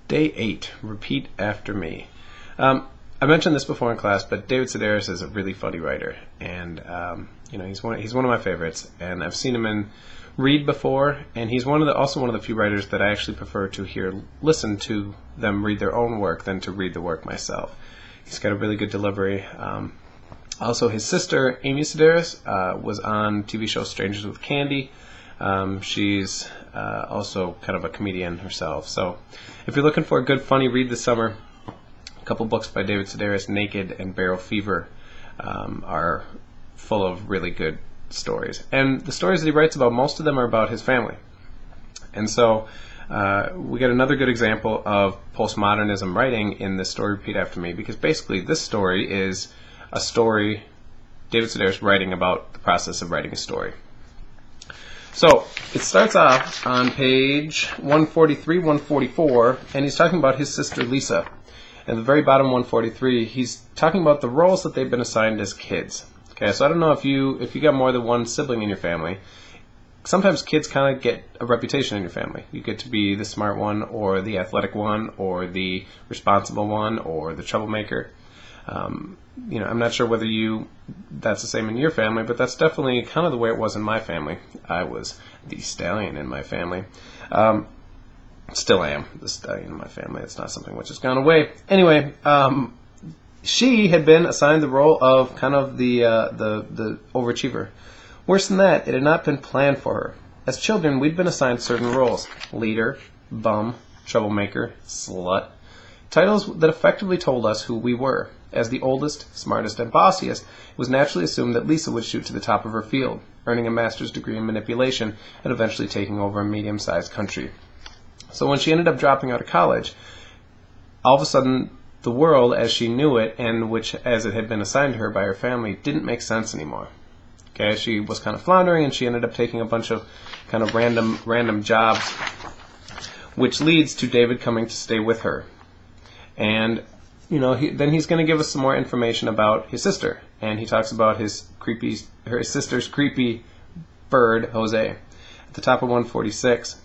Day 8. Repeat after me. I mentioned this before in class, but David Sedaris is a really funny writer, and he's one of my favorites. And I've seen him read before, and he's also one of the few writers that I actually prefer to listen to them read their own work than to read the work myself. He's got a really good delivery. Also, his sister Amy Sedaris was on TV show Strangers with Candy. She's also kind of a comedian herself. So if you're looking for a good funny read this summer, a couple books by David Sedaris, Naked and Barrel Fever, are full of really good stories. And the stories that he writes about, most of them are about his family. And so we get another good example of postmodernism writing in this story, Repeat After Me, because basically this story is a story David Sedaris writing about the process of writing a story. So it starts off on page 143, 144, and he's talking about his sister Lisa. At the very bottom, 143, he's talking about the roles that they've been assigned as kids. Okay, so I don't know if you got more than one sibling in your family. Sometimes kids kind of get a reputation in your family. You get to be the smart one, or the athletic one, or the responsible one, or the troublemaker. I'm not sure whether that's the same in your family, but that's definitely kind of the way it was in my family. I was the stallion in my family. Still am the stallion in my family. It's not something which has gone away. Anyway, she had been assigned the role of kind of the overachiever. Worse than that, it had not been planned for her. As children, we'd been assigned certain roles: leader, bum, troublemaker, slut. Titles that effectively told us who we were. As the oldest, smartest, and bossiest, it was naturally assumed that Lisa would shoot to the top of her field, earning a master's degree in manipulation and eventually taking over a medium-sized country. So when she ended up dropping out of college, all of a sudden the world as she knew it, and which as it had been assigned to her by her family, didn't make sense anymore. Okay, she was kind of floundering, and she ended up taking a bunch of kind of random jobs, which leads to David coming to stay with her. And then he's going to give us some more information about his sister, and he talks about his sister's creepy bird, Jose. At the top of 146,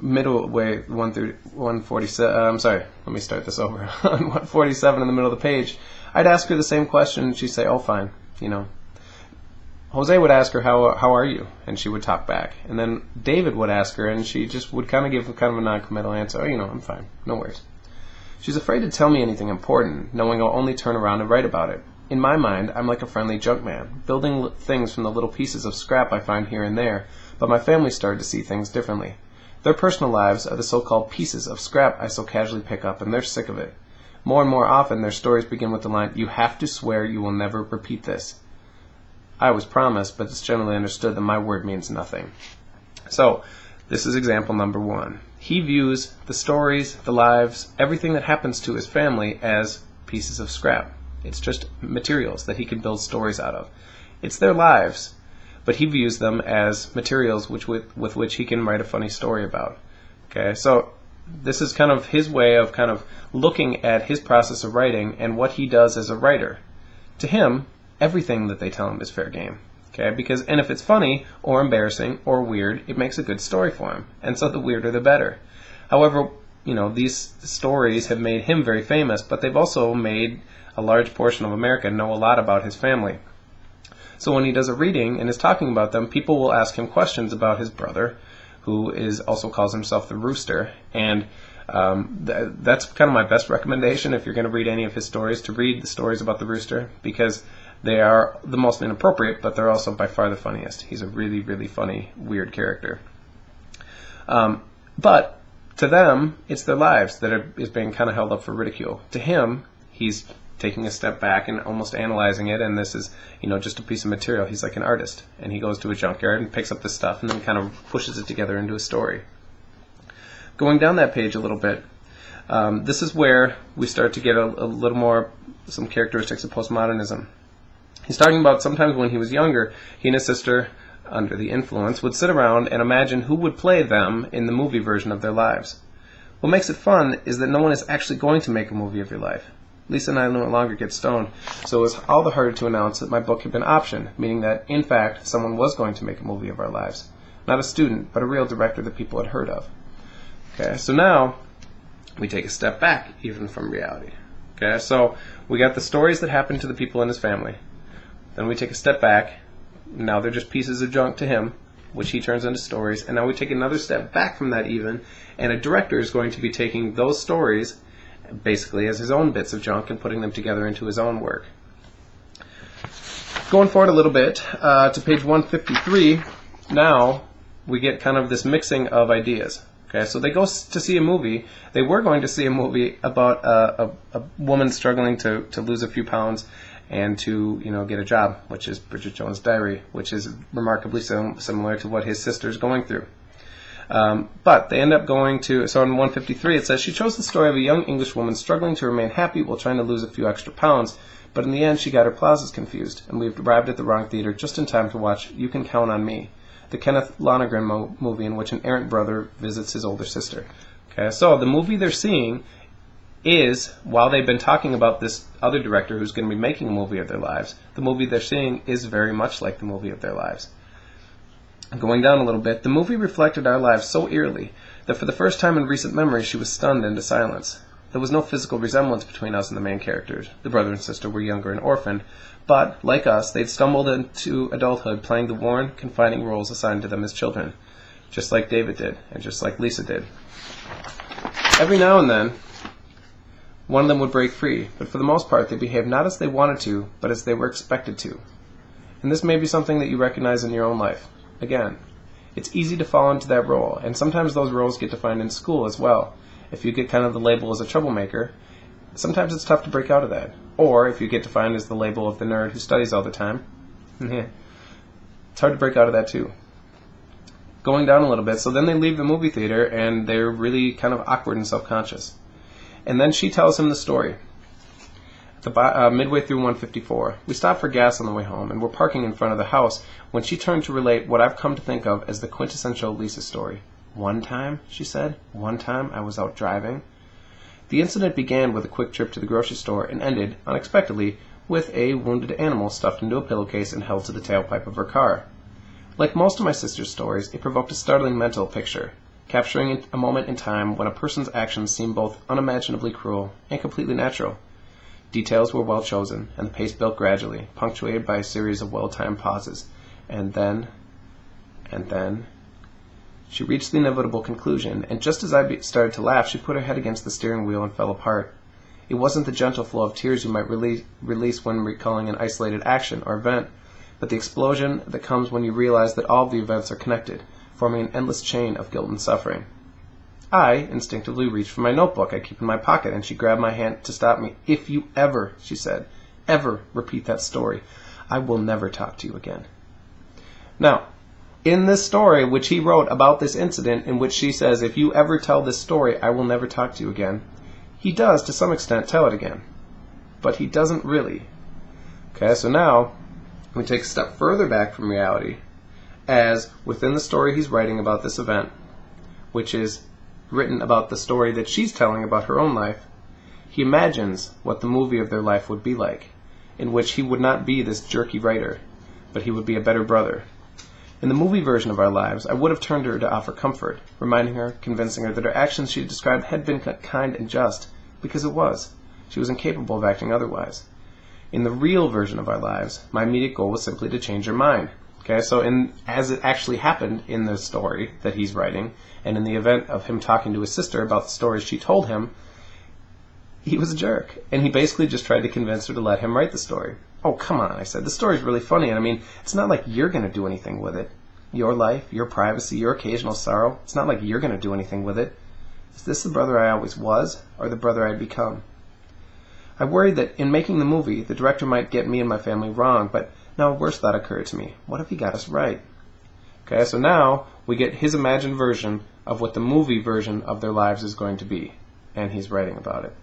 middle way 1 through 147. Let me start this over. On 147 in the middle of the page, I'd ask her the same question, and she'd say, "Oh, fine." Jose would ask her, "How are you?" And she would talk back. And then David would ask her, and she just would kind of give a non-committal answer. "Oh, I'm fine. No worries." She's afraid to tell me anything important, knowing I'll only turn around and write about it. In my mind, I'm like a friendly junk man, building things from the little pieces of scrap I find here and there, but my family started to see things differently. Their personal lives are the so-called pieces of scrap I so casually pick up, and they're sick of it. More and more often, their stories begin with the line, "You have to swear you will never repeat this." I was promised, but it's generally understood that my word means nothing. So, this is example number 1. He views the stories, the lives, everything that happens to his family as pieces of scrap. It's just materials that he can build stories out of. It's their lives, but he views them as materials with which he can write a funny story about. Okay, so this is kind of his way of kind of looking at his process of writing and what he does as a writer. To him, everything that they tell him is fair game. Okay, and if it's funny or embarrassing or weird, it makes a good story for him. And so the weirder the better. However, these stories have made him very famous, but they've also made a large portion of America know a lot about his family. So when he does a reading and is talking about them, people will ask him questions about his brother, who also calls himself the Rooster. And that's kind of my best recommendation if you're going to read any of his stories, to read the stories about the Rooster, because they are the most inappropriate, but they're also by far the funniest. He's a really, really funny, weird character. But to them, it's their lives that is being kind of held up for ridicule. To him, he's taking a step back and almost analyzing it, and this is, just a piece of material. He's like an artist, and he goes to a junkyard and picks up this stuff and then kind of pushes it together into a story. Going down that page a little bit, this is where we start to get a little more, some characteristics of postmodernism. He's talking about sometimes when he was younger, he and his sister, under the influence, would sit around and imagine who would play them in the movie version of their lives. What makes it fun is that no one is actually going to make a movie of your life. Lisa and I no longer get stoned, so it was all the harder to announce that my book had been optioned, meaning that, in fact, someone was going to make a movie of our lives. Not a student, but a real director that people had heard of. Okay, so now we take a step back even from reality. Okay, so we got the stories that happened to the people in his family. Then we take a step back. Now they're just pieces of junk to him, which he turns into stories. And now we take another step back from that even, and a director is going to be taking those stories basically as his own bits of junk and putting them together into his own work. Going forward a little bit to page 153, now we get kind of this mixing of ideas. Okay, so they go to see a movie. They were going to see a movie about a woman struggling to lose a few pounds and to get a job, which is Bridget Jones' Diary, which is remarkably similar to what his sister's going through. But they end up going to, so in 153 it says, she chose the story of a young English woman struggling to remain happy while trying to lose a few extra pounds, but in the end she got her plazas confused, and we've arrived at the wrong theater just in time to watch You Can Count on Me, the Kenneth Lonergan movie in which an errant brother visits his older sister. Okay, so the movie they're seeing is, while they've been talking about this other director who's going to be making a movie of their lives, the movie they're seeing is very much like the movie of their lives. Going down a little bit, the movie reflected our lives so eerily that for the first time in recent memory she was stunned into silence. There was no physical resemblance between us and the main characters. The brother and sister were younger and orphaned, but, like us, they'd stumbled into adulthood playing the worn, confining roles assigned to them as children, just like David did, and just like Lisa did. Every now and then, one of them would break free, but for the most part they behaved not as they wanted to, but as they were expected to. And this may be something that you recognize in your own life. Again, it's easy to fall into that role, and sometimes those roles get defined in school as well. If you get kind of the label as a troublemaker, sometimes it's tough to break out of that. Or if you get defined as the label of the nerd who studies all the time, it's hard to break out of that too. Going down a little bit, so then they leave the movie theater and they're really kind of awkward and self-conscious. And then she tells him the story. Midway through 154, we stopped for gas on the way home and were parking in front of the house when she turned to relate what I've come to think of as the quintessential Lisa story. One time, she said, one time I was out driving. The incident began with a quick trip to the grocery store and ended, unexpectedly, with a wounded animal stuffed into a pillowcase and held to the tailpipe of her car. Like most of my sister's stories, it provoked a startling mental picture, capturing a moment in time when a person's actions seemed both unimaginably cruel and completely natural. Details were well chosen, and the pace built gradually, punctuated by a series of well-timed pauses. And then... She reached the inevitable conclusion, and just as I started to laugh, she put her head against the steering wheel and fell apart. It wasn't the gentle flow of tears you might release when recalling an isolated action or event, but the explosion that comes when you realize that all of the events are connected, forming an endless chain of guilt and suffering. I instinctively reached for my notebook I keep in my pocket, and she grabbed my hand to stop me. "If you ever," she said, "ever repeat that story, I will never talk to you again." Now, in this story, which he wrote about this incident, in which she says, "If you ever tell this story, I will never talk to you again," he does, to some extent, tell it again. But he doesn't really. Okay, so now we take a step further back from reality, as within the story he's writing about this event, which is written about the story that she's telling about her own life, he imagines what the movie of their life would be like, in which he would not be this jerky writer, but he would be a better brother. In the movie version of our lives, I would have turned to her to offer comfort, reminding her, convincing her that her actions she described had been kind and just, because it was. She was incapable of acting otherwise. In the real version of our lives, my immediate goal was simply to change her mind. Okay, so as it actually happened in the story that he's writing, and in the event of him talking to his sister about the stories she told him, he was a jerk, and he basically just tried to convince her to let him write the story. "Oh, come on," I said. "The story's really funny, and I mean, it's not like you're going to do anything with it. Your life, your privacy, your occasional sorrow, it's not like you're going to do anything with it. Is this the brother I always was, or the brother I'd become?" I worried that in making the movie, the director might get me and my family wrong, but now a worse thought occurred to me. What if he got us right? Okay, so now we get his imagined version of what the movie version of their lives is going to be, and he's writing about it.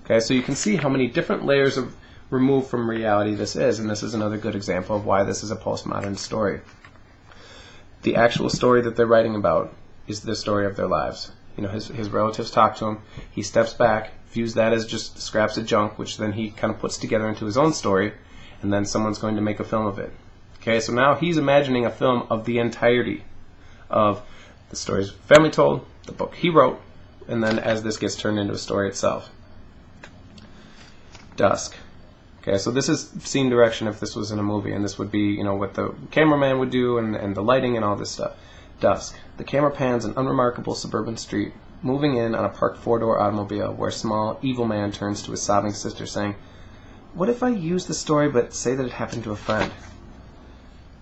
Okay, so you can see how many different layers of removed from reality this is, and this is another good example of why this is a postmodern story. The actual story that they're writing about is the story of their lives. You know, his relatives talk to him, he steps back, views that as just scraps of junk, which then he kind of puts together into his own story, and then someone's going to make a film of it. Okay, so now he's imagining a film of the entirety of the stories family told, the book he wrote, and then as this gets turned into a story itself. Dusk. Okay, so this is scene direction if this was in a movie, and this would be, what the cameraman would do and the lighting and all this stuff. Dusk. The camera pans an unremarkable suburban street, moving in on a parked four-door automobile where a small, evil man turns to his sobbing sister saying, "What if I use the story but say that it happened to a friend?"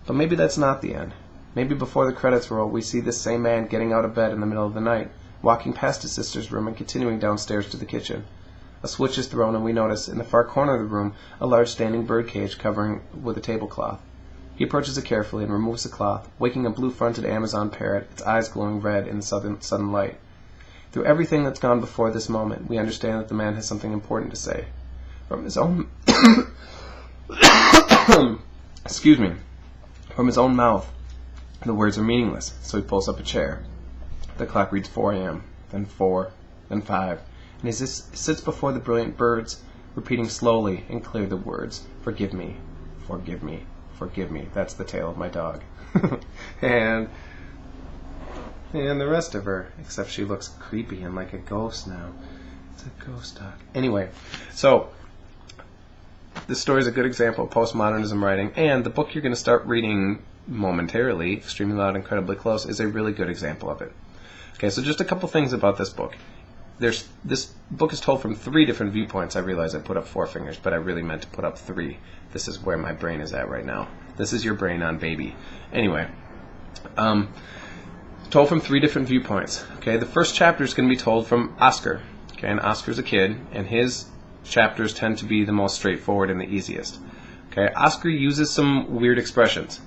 But maybe that's not the end. Maybe before the credits roll, we see this same man getting out of bed in the middle of the night, walking past his sister's room and continuing downstairs to the kitchen. A switch is thrown and we notice, in the far corner of the room, a large standing bird cage covering with a tablecloth. He approaches it carefully and removes the cloth, waking a blue-fronted Amazon parrot, its eyes glowing red in the sudden light. Through everything that's gone before this moment, we understand that the man has something important to say. From his own From his own mouth, the words are meaningless, so he pulls up a chair. The clock reads 4 a.m., then 4, then 5, and he sits before the brilliant birds, repeating slowly and clear the words, "Forgive me, forgive me, forgive me." That's the tale of my dog. and the rest of her, except she looks creepy and like a ghost now. It's a ghost dog. Anyway, so this story is a good example of postmodernism writing, and the book you're going to start reading momentarily, Extremely Loud, Incredibly Close, is a really good example of it. Okay, so just a couple things about this book. This book is told from 3 different viewpoints. I realize I put up 4 fingers, but I really meant to put up 3. This is where my brain is at right now. This is your brain on baby. Anyway, told from 3 different viewpoints. Okay, the first chapter is going to be told from Oscar. Okay, and Oscar's a kid, and his chapters tend to be the most straightforward and the easiest. Okay, Oscar uses some weird expressions.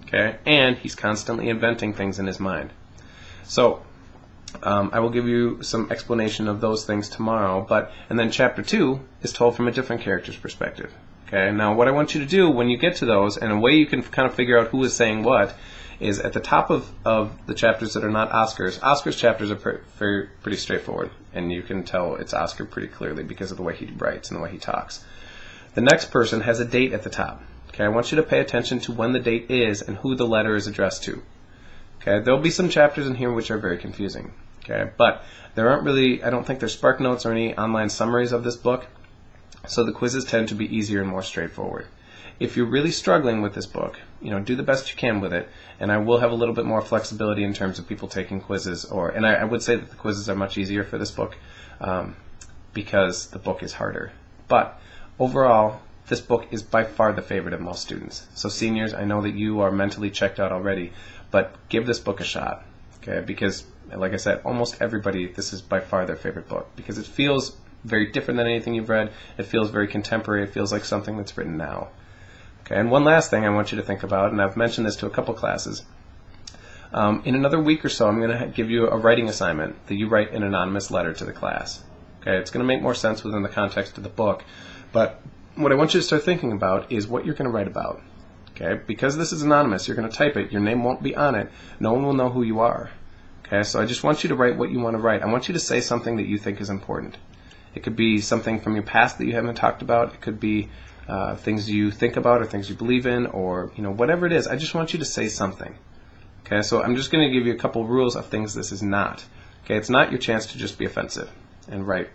Okay, and he's constantly inventing things in his mind. So I will give you some explanation of those things tomorrow, and then chapter 2 is told from a different character's perspective. Okay, now what I want you to do when you get to those, and a way you can kind of figure out who is saying what, is at the top of the chapters that are not Oscar's chapters are pretty straightforward, and you can tell it's Oscar pretty clearly because of the way he writes and the way he talks. The next person has a date at the top. Okay, I want you to pay attention to when the date is and who the letter is addressed to. Okay, there'll be some chapters in here which are very confusing. Okay, but there aren't really, I don't think there's Spark Notes or any online summaries of this book, so the quizzes tend to be easier and more straightforward. If you're really struggling with this book, do the best you can with it, and I will have a little bit more flexibility in terms of people taking quizzes, and I would say that the quizzes are much easier for this book because the book is harder. But overall, this book is by far the favorite of most students. So seniors, I know that you are mentally checked out already, but give this book a shot, okay? Because, like I said, almost everybody, this is by far their favorite book because it feels very different than anything you've read. It feels very contemporary. It feels like something that's written now. Okay, and one last thing I want you to think about, and I've mentioned this to a couple classes. In another week or so, I'm going to give you a writing assignment that you write an anonymous letter to the class. Okay, it's going to make more sense within the context of the book, but what I want you to start thinking about is what you're going to write about. Okay, because this is anonymous, you're going to type it, your name won't be on it, no one will know who you are. Okay, so I just want you to write what you want to write. I want you to say something that you think is important. It could be something from your past that you haven't talked about. It could be things you think about or things you believe in, or whatever it is. I just want you to say something. Okay, so I'm just going to give you a couple rules of things this is not. Okay, it's not your chance to just be offensive and write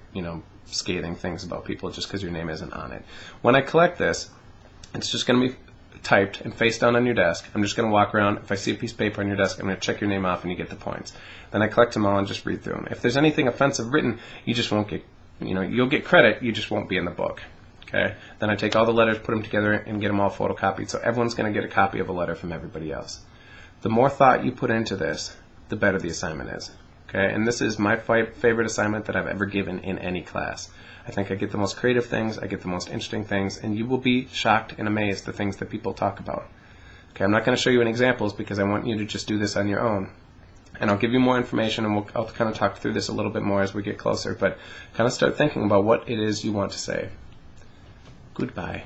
scathing things about people just because your name isn't on it. When I collect this, it's just going to be typed and face down on your desk. I'm just going to walk around. If I see a piece of paper on your desk, I'm going to check your name off and you get the points. Then I collect them all and just read through them. If there's anything offensive written, you just won't get, you'll get credit, you just won't be in the book. Okay? Then I take all the letters, put them together, and get them all photocopied. So everyone's going to get a copy of a letter from everybody else. The more thought you put into this, the better the assignment is. Okay? And this is my favorite assignment that I've ever given in any class. I think I get the most creative things, I get the most interesting things, and you will be shocked and amazed at the things that people talk about. Okay, I'm not going to show you any examples because I want you to just do this on your own. And I'll give you more information, and I'll kind of talk through this a little bit more as we get closer, but kind of start thinking about what it is you want to say. Goodbye.